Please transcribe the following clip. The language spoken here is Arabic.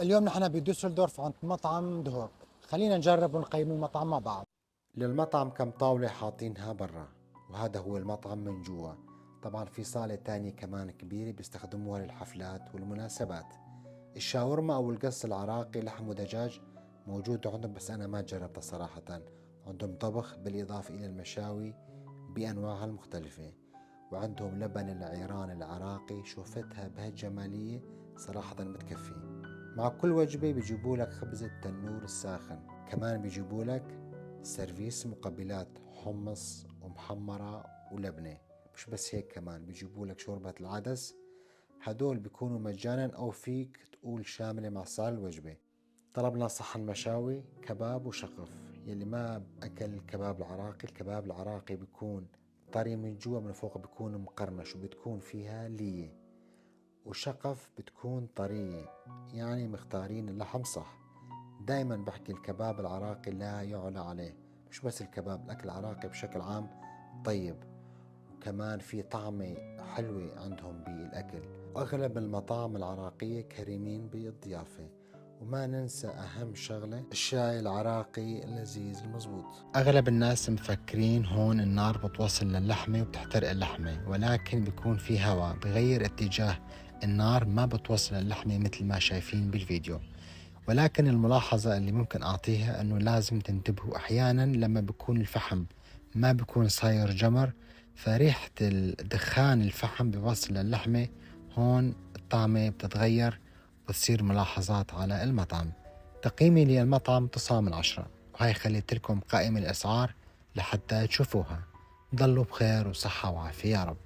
اليوم نحن بدوسلدورف عند مطعم دهوك. خلينا نجرب ونقيم المطعم مع بعض. للمطعم كم طاولة حاطينها برا، وهذا هو المطعم من جوا. طبعا في صالة تانية كمان كبيرة بيستخدموها للحفلات والمناسبات. الشاورما أو القص العراقي لحم ودجاج موجود عندهم، بس أنا ما جربته صراحة. عندهم طبخ بالإضافة إلى المشاوي بأنواعها المختلفة، وعندهم لبن العيران العراقي، شوفتها بهالجمالية صراحة بتكفي. مع كل وجبة بيجيبوا لك خبز التنور الساخن، كمان بيجيبوا لك سيرفيس مقبلات حمص ومحمرة ولبنة. مش بس هيك، كمان بيجيبوا لك شوربة العدس، هدول بيكونوا مجانا أو فيك تقول شاملة مع سعر الوجبة. طلبنا صحن مشاوي كباب وشقف. يلي ما أكل الكباب العراقي، الكباب العراقي بيكون طري من جوا، من فوق بيكون مقرمش وبتكون فيها لية، وشقف بتكون طرية. يعني مختارين اللحم صح. دايما بحكي الكباب العراقي لا يعلى عليه. مش بس الكباب، الأكل العراقي بشكل عام طيب، وكمان في طعمة حلوة عندهم بالأكل. وأغلب المطاعم العراقية كريمين بالضيافة. وما ننسى أهم شغلة، الشاي العراقي اللذيذ المزبوط. أغلب الناس مفكرين هون النار بتوصل للحمة وبتحترق اللحمة، ولكن بيكون في هواء بغير اتجاه النار، ما بتوصل اللحمة مثل ما شايفين بالفيديو. ولكن الملاحظة اللي ممكن أعطيها أنه لازم تنتبهوا أحيانا لما بيكون الفحم ما بيكون صاير جمر، فريحة الدخان الفحم بيوصل للحمة، هون الطعمة بتتغير وتصير ملاحظات على المطعم. تقييمي للمطعم 9/10، وهاي خليت لكم قائمة الأسعار لحتى تشوفوها. ضلوا بخير وصحة وعافية يا رب.